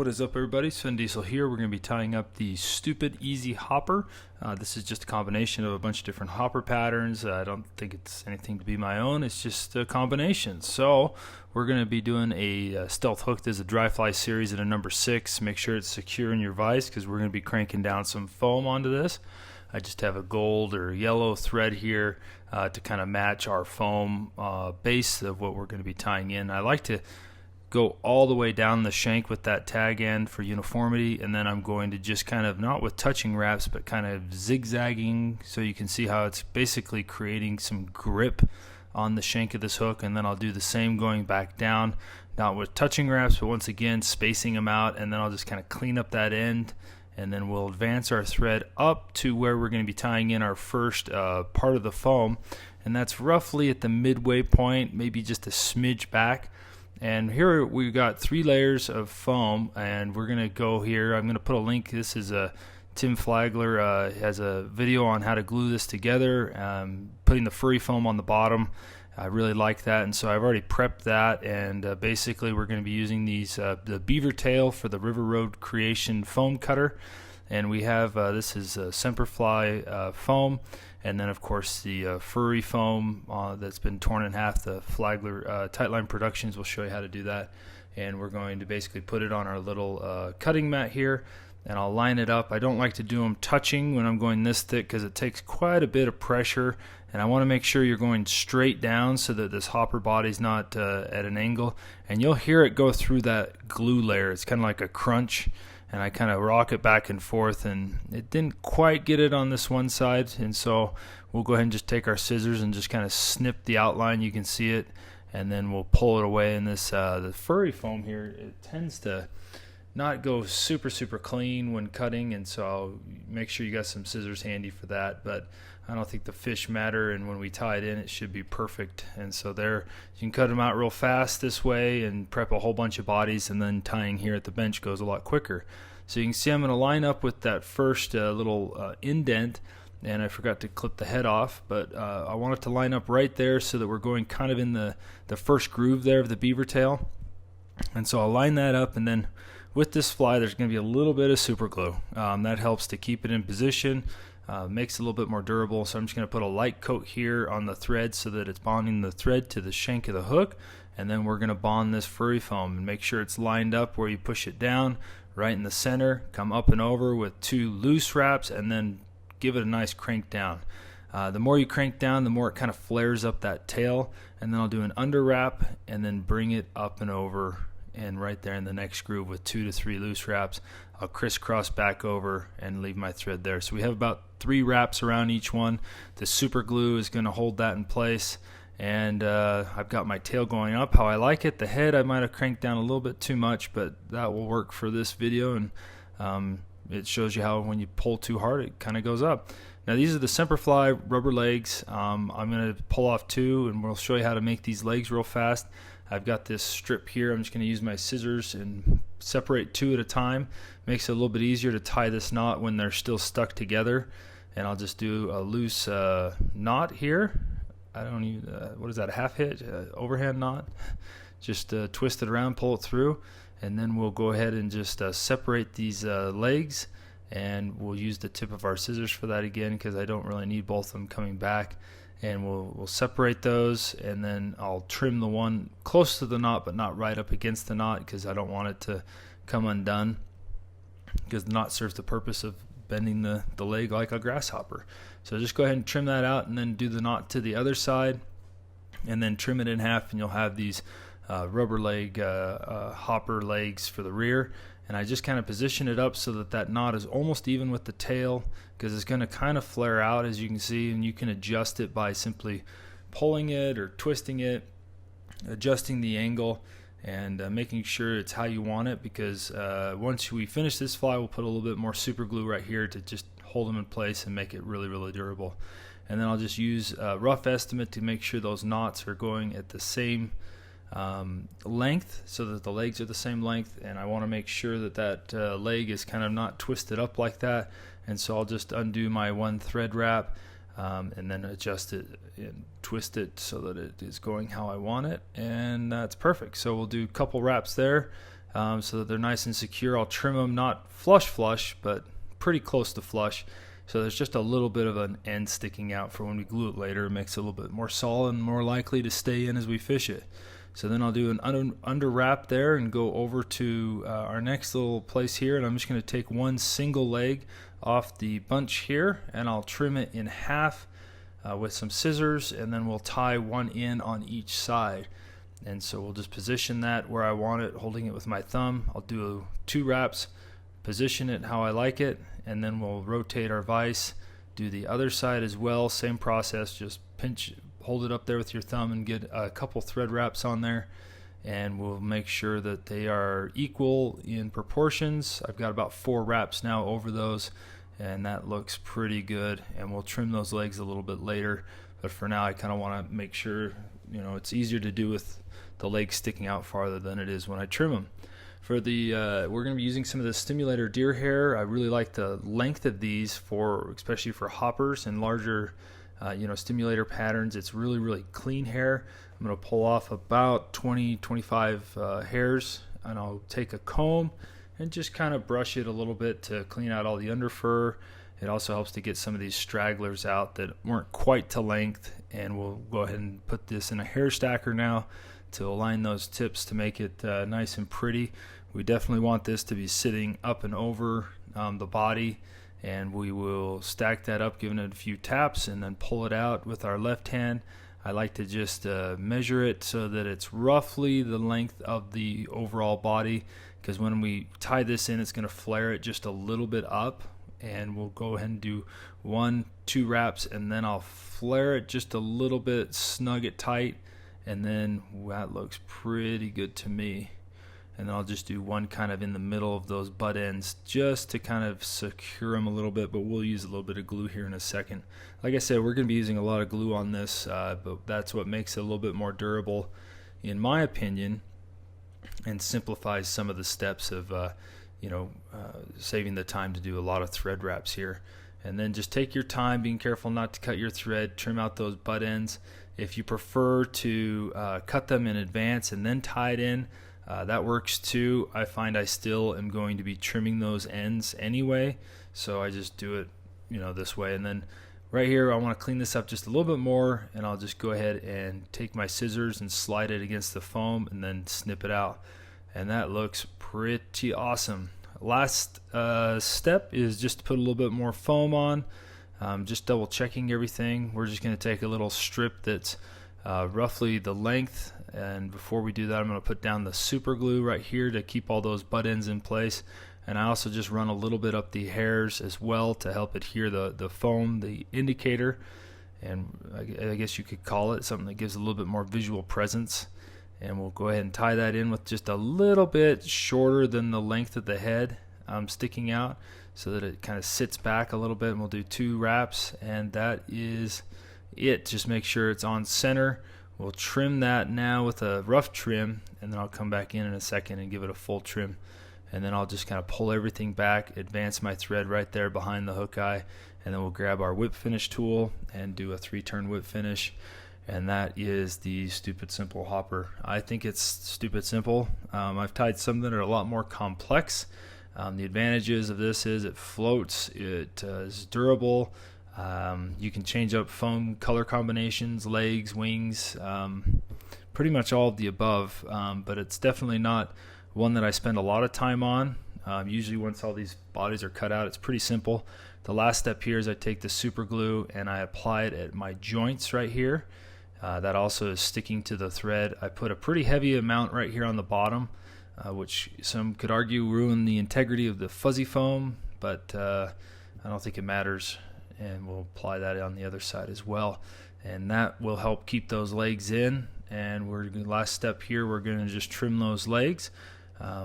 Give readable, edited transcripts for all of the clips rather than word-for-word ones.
What is up, everybody? Sven Diesel here. We're going to be tying up the Stupid Easy Hopper. This is just a combination of a bunch of different hopper patterns. I don't think it's anything to be my own. It's just a combination. So we're going to be doing a stealth hook. There's a dry fly series at a number 6. Make sure it's secure in your vise because we're going to be cranking down some foam onto this. I just have a gold or yellow thread here to kind of match our foam base of what we're going to be tying in. I like to go all the way down the shank with that tag end for uniformity, and then I'm going to just kind of, not with touching wraps, but kind of zigzagging so you can see how it's basically creating some grip on the shank of this hook. And then I'll do the same going back down, not with touching wraps, but once again spacing them out, and then I'll just kind of clean up that end, and then we'll advance our thread up to where we're going to be tying in our first part of the foam, and that's roughly at the midway point, maybe just a smidge back. And here we've got 3 layers of foam, and we're going to go here. I'm going to put a link. This is Tim Flagler has a video on how to glue this together, putting the Furry Foam on the bottom. I really like that, and so I've already prepped that, and basically we're going to be using these the beaver tail for the River Road Creation foam cutter. And we have this is Semperfli foam, and then of course the Furry Foam that's been torn in half. The Flagler Tightline Productions will show you how to do that, and we're going to basically put it on our little cutting mat here, and I'll line it up. I don't like to do them touching when I'm going this thick because it takes quite a bit of pressure, and I want to make sure you're going straight down so that this hopper body's not at an angle, and you'll hear it go through that glue layer. It's kind of like a crunch, and I kind of rock it back and forth, and it didn't quite get it on this one side, and so we'll go ahead and just take our scissors and just kind of snip the outline. You can see it, and then we'll pull it away. And this the Furry Foam here, it tends to not go super clean when cutting, and so I'll make sure you got some scissors handy for that. But I don't think the fish matter, and when we tie it in, it should be perfect. And so there, you can cut them out real fast this way and prep a whole bunch of bodies, and then tying here at the bench goes a lot quicker. So you can see I'm going to line up with that first little indent, and I forgot to clip the head off, but I want it to line up right there so that we're going kind of in the first groove there of the beaver tail. And so I'll line that up, and then with this fly there's going to be a little bit of super glue. That helps to keep it in position. Makes it a little bit more durable. So I'm just going to put a light coat here on the thread so that it's bonding the thread to the shank of the hook, and then we're going to bond this Furry Foam and make sure it's lined up where you push it down right in the center, come up and over with 2 loose wraps, and then give it a nice crank down. The more you crank down, the more it kind of flares up that tail, and then I'll do an under wrap and then bring it up and over, and right there in the next groove with 2 to 3 loose wraps, I'll crisscross back over and leave my thread there. So we have about 3 wraps around each one. The super glue is going to hold that in place, and I've got my tail going up how I like it. The head I might have cranked down a little bit too much, but that will work for this video, and it shows you how when you pull too hard it kind of goes up. Now these are the Semperfli rubber legs. I'm going to pull off 2, and we'll show you how to make these legs real fast. I've got this strip here. I'm just going to use my scissors and separate 2 at a time. Makes it a little bit easier to tie this knot when they're still stuck together. And I'll just do a loose knot here. I don't even, what is that, a half hitch, overhand knot? Just twist it around, pull it through, and then we'll go ahead and just separate these legs, and we'll use the tip of our scissors for that again because I don't really need both of them coming back. And we'll separate those, and then I'll trim the one close to the knot but not right up against the knot because I don't want it to come undone, because the knot serves the purpose of bending the leg like a grasshopper. So just go ahead and trim that out, and then do the knot to the other side, and then trim it in half, and you'll have these rubber leg hopper legs for the rear. And I just kind of position it up so that that knot is almost even with the tail, because it's going to kind of flare out, as you can see, and you can adjust it by simply pulling it or twisting it, adjusting the angle, and making sure it's how you want it, because once we finish this fly, we'll put a little bit more super glue right here to just hold them in place and make it really durable. And then I'll just use a rough estimate to make sure those knots are going at the same length, so that the legs are the same length, and I want to make sure that that leg is kind of not twisted up like that. And so I'll just undo my 1 thread wrap, and then adjust it and twist it so that it is going how I want it, and that's perfect. So we'll do a couple wraps there, so that they're nice and secure. I'll trim them not flush, but pretty close to flush. So there's just a little bit of an end sticking out for when we glue it later. It makes it a little bit more solid and more likely to stay in as we fish it. So then I'll do an under wrap there and go over to our next little place here, and I'm just going to take one single leg off the bunch here, and I'll trim it in half with some scissors, and then we'll tie one in on each side. And so we'll just position that where I want it, holding it with my thumb. I'll do 2 wraps, position it how I like it, and then we'll rotate our vise, do the other side as well, same process, just hold it up there with your thumb and get a couple thread wraps on there, and we'll make sure that they are equal in proportions. I've got about 4 wraps now over those, and that looks pretty good, and we'll trim those legs a little bit later, but for now I kind of want to make sure, it's easier to do with the legs sticking out farther than it is when I trim them. For the we're going to be using some of the Stimulator deer hair. I really like the length of these, especially for hoppers and larger Stimulator patterns. It's really clean hair. I'm going to pull off about 20-25 hairs, and I'll take a comb and just kind of brush it a little bit to clean out all the under fur. It also helps to get some of these stragglers out that weren't quite to length, and we'll go ahead and put this in a hair stacker now to align those tips to make it nice and pretty. We definitely want this to be sitting up and over the body, and we will stack that up, giving it a few taps, and then pull it out with our left hand. I like to just measure it so that it's roughly the length of the overall body, because when we tie this in, it's going to flare it just a little bit up, and we'll go ahead and do 1-2 wraps, and then I'll flare it just a little bit, snug it tight, and then that looks pretty good to me. And then I'll just do one kind of in the middle of those butt ends just to kind of secure them a little bit, but we'll use a little bit of glue here in a second. Like I said, we're going to be using a lot of glue on this, but that's what makes it a little bit more durable, in my opinion, and simplifies some of the steps of saving the time to do a lot of thread wraps here. And then just take your time, being careful not to cut your thread, trim out those butt ends. If you prefer to cut them in advance and then tie it in, that works too. I find I still am going to be trimming those ends anyway, so I just do it this way. And then right here I want to clean this up just a little bit more, and I'll just go ahead and take my scissors and slide it against the foam and then snip it out, and that looks pretty awesome. Last step is just to put a little bit more foam on. Just double checking everything. We're just going to take a little strip that's roughly the length, and before we do that, I'm going to put down the super glue right here to keep all those butt ends in place, and I also just run a little bit up the hairs as well to help adhere the foam, the indicator, and I guess you could call it something that gives a little bit more visual presence. And we'll go ahead and tie that in with just a little bit shorter than the length of the head sticking out, so that it kind of sits back a little bit, and we'll do 2 wraps, and that is it. Just make sure it's on center. We'll trim that now with a rough trim, and then I'll come back in a second and give it a full trim, and then I'll just kind of pull everything back, advance my thread right there behind the hook eye, and then we'll grab our whip finish tool and do a 3-turn whip finish. And that is the Stupid Simple hopper. I think it's stupid simple. I've tied some that are a lot more complex. The advantages of this is it floats, it is durable. You can change up foam color combinations, legs, wings, pretty much all of the above, but it's definitely not one that I spend a lot of time on. Usually once all these bodies are cut out, it's pretty simple. The last step here is I take the super glue and I apply it at my joints right here. That also is sticking to the thread. I put a pretty heavy amount right here on the bottom, which some could argue ruin the integrity of the fuzzy foam, but I don't think it matters, and we'll apply that on the other side as well, and that will help keep those legs in. And last step here, we're going to just trim those legs.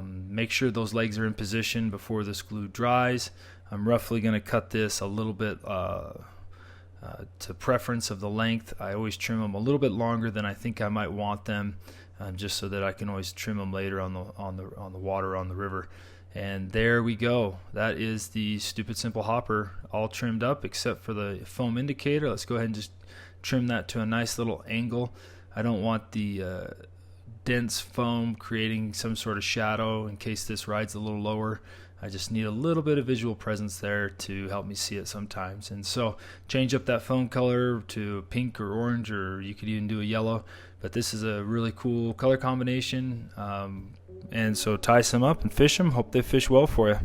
Make sure those legs are in position before this glue dries. I'm roughly going to cut this a little bit to preference of the length. I always trim them a little bit longer than I think I might want them, just so that I can always trim them later on the water on the river. And there we go. That is the Stupid Simple hopper, all trimmed up except for the foam indicator. Let's go ahead and just trim that to a nice little angle. I don't want the dense foam creating some sort of shadow in case this rides a little lower. I just need a little bit of visual presence there to help me see it sometimes. And so change up that foam color to pink or orange, or you could even do a yellow. But this is a really cool color combination. And so tie some up and fish them. Hope they fish well for you.